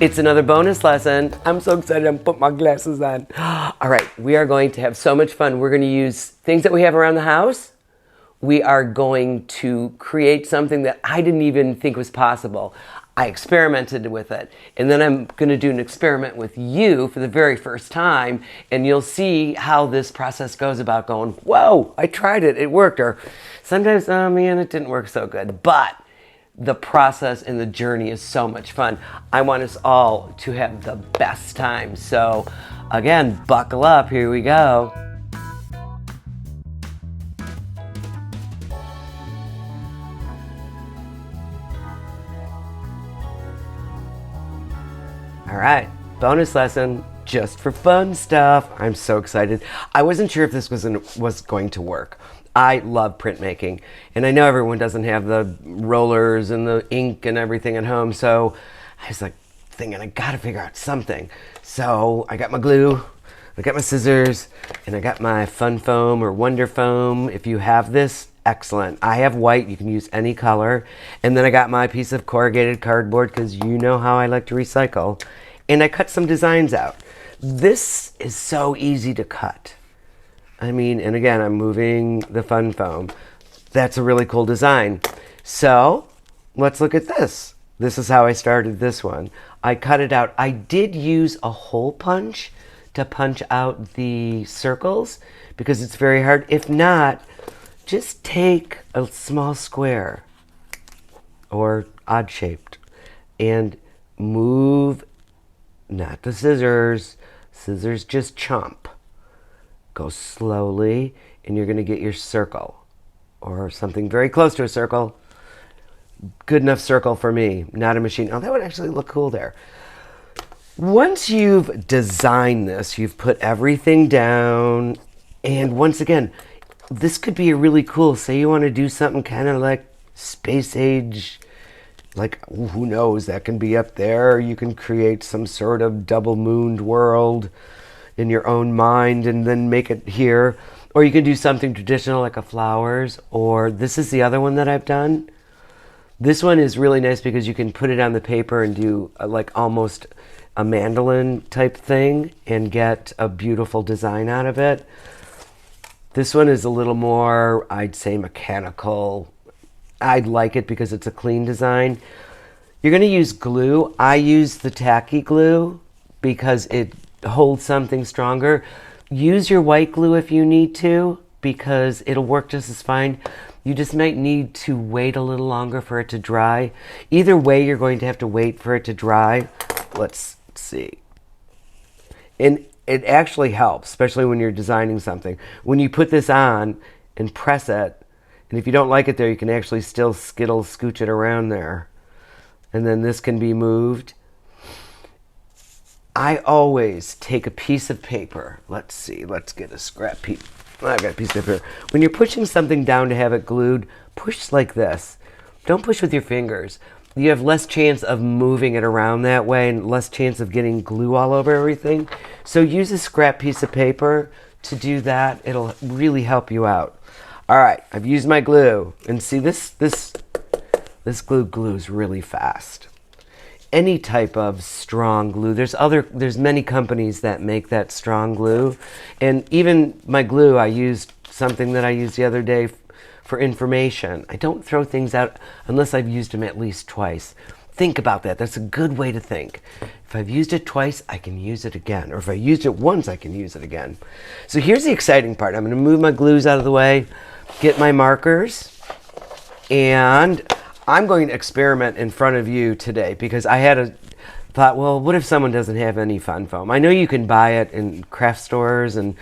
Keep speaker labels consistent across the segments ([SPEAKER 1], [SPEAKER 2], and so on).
[SPEAKER 1] It's another bonus lesson. I'm so excited I'm putting my glasses on. All right, we are going to have so much fun. We're going to use things that we have around the house. We are going to create something that I didn't even think was possible. I experimented with it. And then I'm going to do an experiment with you for the very first time. And you'll see how this process goes about going, whoa, I tried it, it worked. Or sometimes, oh man, it didn't work so good. But the process and the journey is so much fun. I want us all to have the best time. So again, buckle up, here we go. All right, bonus lesson just for fun stuff. I'm so excited. I wasn't sure if this was going to work. I love printmaking, and I know everyone doesn't have the rollers and the ink and everything at home, so I was like thinking I gotta figure out something. So I got my glue, I got my scissors, and I got my fun foam or wonder foam. If you have this, excellent. I have white, you can use any color. And then I got my piece of corrugated cardboard because you know how I like to recycle. And I cut some designs out. This is so easy to cut. I mean, and again, I'm moving the fun foam. That's a really cool design. So let's look at this. This is how I started this one. I cut it out. I did use a hole punch to punch out the circles because it's very hard. If not, just take a small square or odd shaped and move, not the scissors, scissors just chomp. Go slowly, and you're going to get your circle or something very close to a circle. Good enough circle for me, not a machine. Oh, that would actually look cool there. Once you've designed this, you've put everything down, and once again, this could be a really cool, say you want to do something kind of like space age, like who knows, that can be up there. You can create some sort of double mooned world in your own mind and then make it here. Or you can do something traditional like a flowers, or this is the other one that I've done. This one is really nice because you can put it on the paper and do like almost a mandolin type thing and get a beautiful design out of it. This one is a little more, I'd say, mechanical. I like it because it's a clean design. You're going to use glue. I use the tacky glue because it holds something stronger. Use your white glue if you need to because it'll work just as fine. You just might need to wait a little longer for it to dry. Either way, you're going to have to wait for it to dry. Let's see. And it actually helps, especially when you're designing something. When you put this on and press it, and if you don't like it there, you can actually still scooch it around there. And then this can be moved. I always take a piece of paper. Let's see, let's get a scrap piece. I've got a piece of paper. When you're pushing something down to have it glued, push like this. Don't push with your fingers. You have less chance of moving it around that way and less chance of getting glue all over everything. So use a scrap piece of paper to do that. It'll really help you out. All right, I've used my glue. And see, this glue glues really fast. Any type of strong glue. There's many companies that make that strong glue. And even my glue, I used something that I used the other day for information. I don't throw things out unless I've used them at least twice. Think about that. That's a good way to think. If I've used it twice, I can use it again. Or if I used it once, I can use it again. So here's the exciting part. I'm going to move my glues out of the way, get my markers, and I'm going to experiment in front of you today because I had thought, well, what if someone doesn't have any fun foam? I know you can buy it in craft stores, and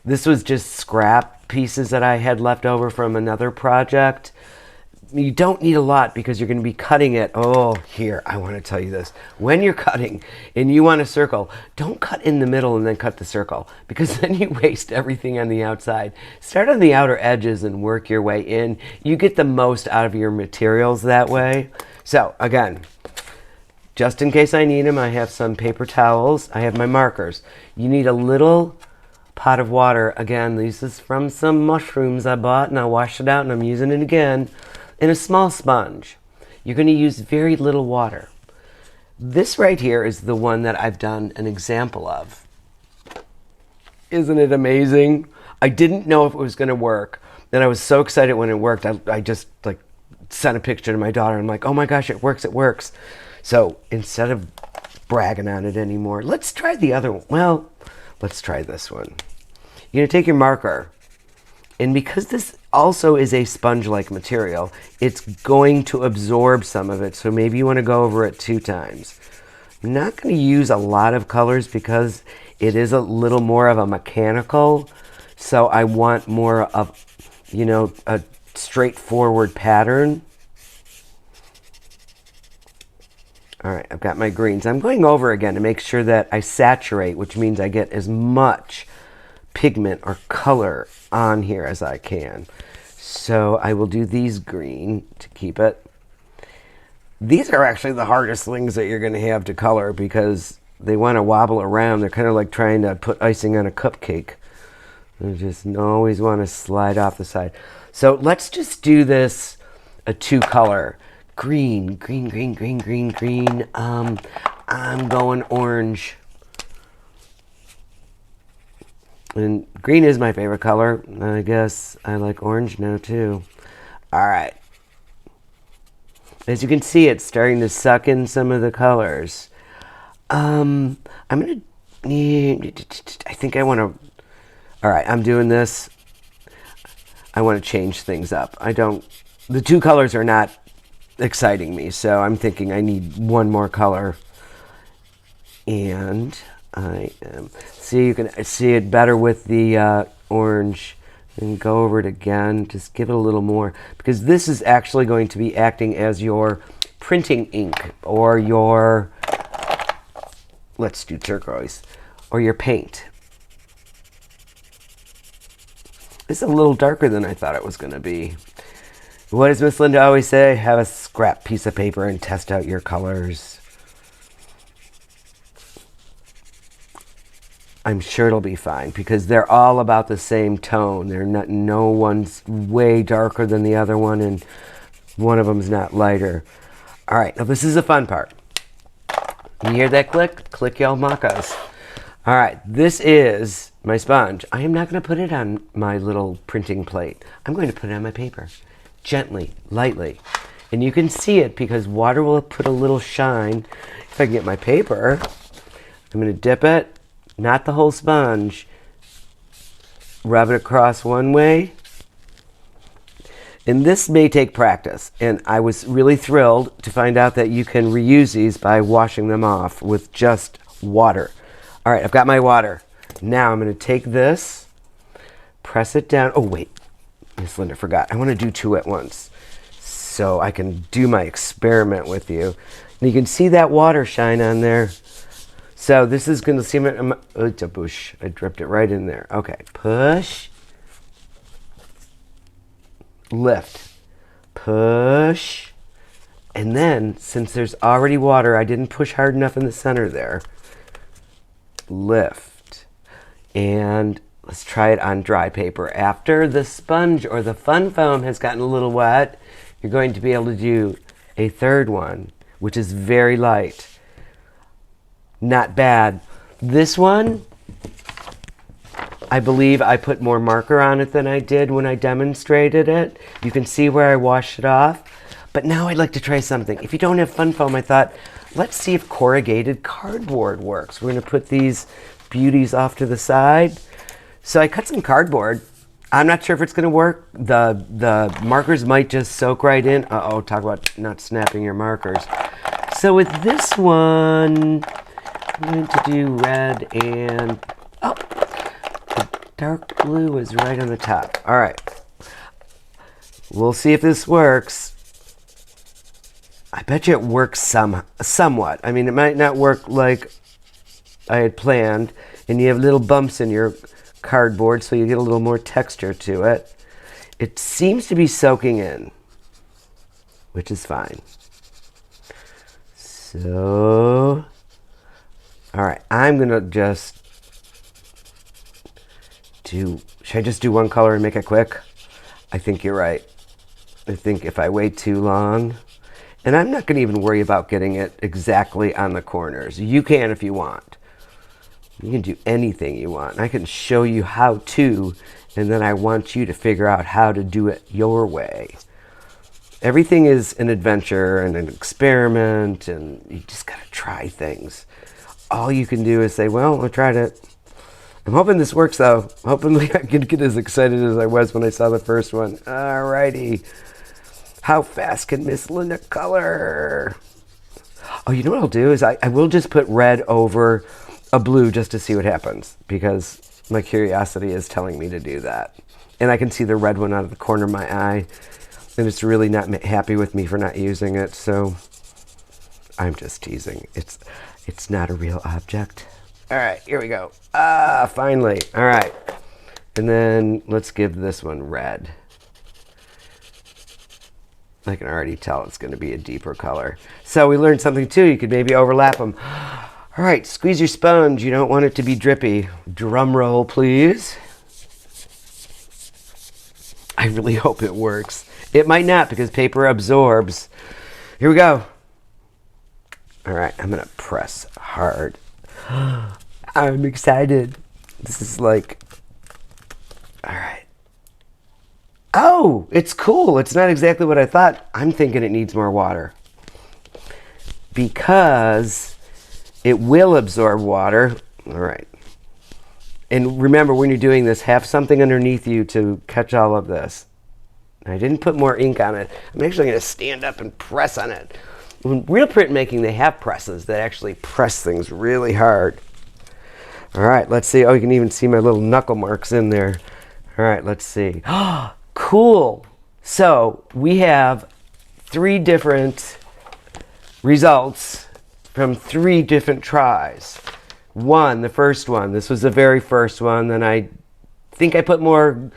[SPEAKER 1] this was just scrap pieces that I had left over from another project. You don't need a lot because you're going to be cutting it. Oh, here, I want to tell you this. When you're cutting and you want a circle, don't cut in the middle and then cut the circle because then you waste everything on the outside. Start on the outer edges and work your way in. You get the most out of your materials that way. So, again, just in case I need them, I have some paper towels. I have my markers. You need a little pot of water. Again, this is from some mushrooms I bought and I washed it out and I'm using it again. And a small sponge. You're going to use very little water. This right here is the one that I've done an example of. Isn't it amazing? I didn't know if it was going to work. And I was so excited when it worked. I just like sent a picture to my daughter. I'm like, oh my gosh, it works, it works. So instead of bragging on it anymore, let's try the other one. Well, let's try this one. You're going to take your marker. And because this also is a sponge-like material, it's going to absorb some of it. So maybe you want to go over it 2 times. I'm not going to use a lot of colors because it is a little more of a mechanical. So I want more of, you know, a straightforward pattern. All right, I've got my greens. I'm going over again to make sure that I saturate, which means I get as much pigment or color on here as I can. So I will do these green to keep it. These are actually the hardest things that you're going to have to color because they want to wobble around. They're kind of like trying to put icing on a cupcake. They just always want to slide off the side. So let's just do this a 2-color. Green, green, green, green, green, green. I'm going orange. And green is my favorite color. I guess I like orange now too. All right. As you can see, it's starting to suck in some of the colors. I'm going to, I think I want to, all right, I'm doing this. I want to change things up. The 2 colors are not exciting me, so I'm thinking I need 1 more color. And see, you can see it better with the orange. And go over it again, just give it a little more, because this is actually going to be acting as your printing ink or your, let's do turquoise, or your paint. It's a little darker than I thought it was going to be. What does Miss Linda always say? Have a scrap piece of paper and test out your colors. I'm sure it'll be fine because they're all about the same tone. They're not, no one's way darker than the other one, and one of them's not lighter. All right, now this is the fun part. You hear that click? Click y'all macas. All right, this is my sponge. I am not going to put it on my little printing plate. I'm going to put it on my paper, gently, lightly. And you can see it because water will put a little shine. If I can get my paper, I'm going to dip it. Not the whole sponge. Rub it across one way. And this may take practice. And I was really thrilled to find out that you can reuse these by washing them off with just water. All right, I've got my water. Now I'm going to take this, press it down. Oh, wait. Miss Linda forgot. I want to do 2 at once so I can do my experiment with you. And you can see that water shine on there. So this is going to seem, it's a push. I dripped it right in there. Okay, push, lift, push, and then since there's already water, I didn't push hard enough in the center there. Lift, and let's try it on dry paper. After the sponge or the fun foam has gotten a little wet, you're going to be able to do a 3rd one, which is very light. Not bad. This one, I believe I put more marker on it than I did when I demonstrated it. You can see where I washed it off. But now I'd like to try something. If you don't have fun foam, I thought, let's see if corrugated cardboard works. We're going to put these beauties off to the side. So I cut some cardboard. I'm not sure if it's going to work. The markers might just soak right in. Uh-oh, talk about not snapping your markers. So with this one, I'm going to do red and, oh, the dark blue is right on the top. All right. We'll see if this works. I bet you it works somewhat. I mean, it might not work like I had planned, and you have little bumps in your cardboard, so you get a little more texture to it. It seems to be soaking in, which is fine. So, all right, I'm going to just should I just do 1 color and make it quick? I think you're right. I think if I wait too long, And I'm not going to even worry about getting it exactly on the corners. You can if you want. You can do anything you want. I can show you how to, and then I want you to figure out how to do it your way. Everything is an adventure and an experiment, and you just got to try things. All you can do is say, well, I tried it. I'm hoping this works, though. Hopefully I can get as excited as I was when I saw the first one. Alrighty. How fast can Miss Linda color? Oh, you know what I'll do is I will just put red over a blue just to see what happens, because my curiosity is telling me to do that. And I can see the red one out of the corner of my eye, and it's really not happy with me for not using it, so I'm just teasing. It's not a real object. All right, here we go. Finally. All right. And then let's give this one red. I can already tell it's going to be a deeper color. So we learned something too. You could maybe overlap them. All right, squeeze your sponge. You don't want it to be drippy. Drum roll, please. I really hope it works. It might not, because paper absorbs. Here we go. All right, I'm going to press hard. I'm excited. This is like, all right. Oh, it's cool. It's not exactly what I thought. I'm thinking it needs more water, because it will absorb water. All right. And remember, when you're doing this, have something underneath you to catch all of this. I didn't put more ink on it. I'm actually going to stand up and press on it. In real printmaking, they have presses that actually press things really hard. All right, let's see. Oh, you can even see my little knuckle marks in there. All right, let's see. Oh, cool. So we have 3 different results from 3 different tries. The first one, this was the very first one. Then I think I put more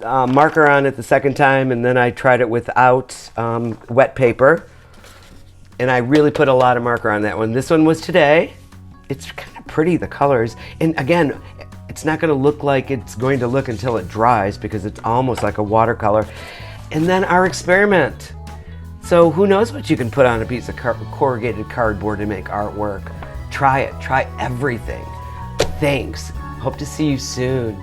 [SPEAKER 1] marker on it the second time, and then I tried it without wet paper. And I really put a lot of marker on that one. This one was today. It's kind of pretty, the colors. And again, it's not going to look like it's going to look until it dries, because it's almost like a watercolor. And then our experiment. So who knows what you can put on a piece of corrugated cardboard to make artwork. Try it. Try everything. Thanks. Hope to see you soon.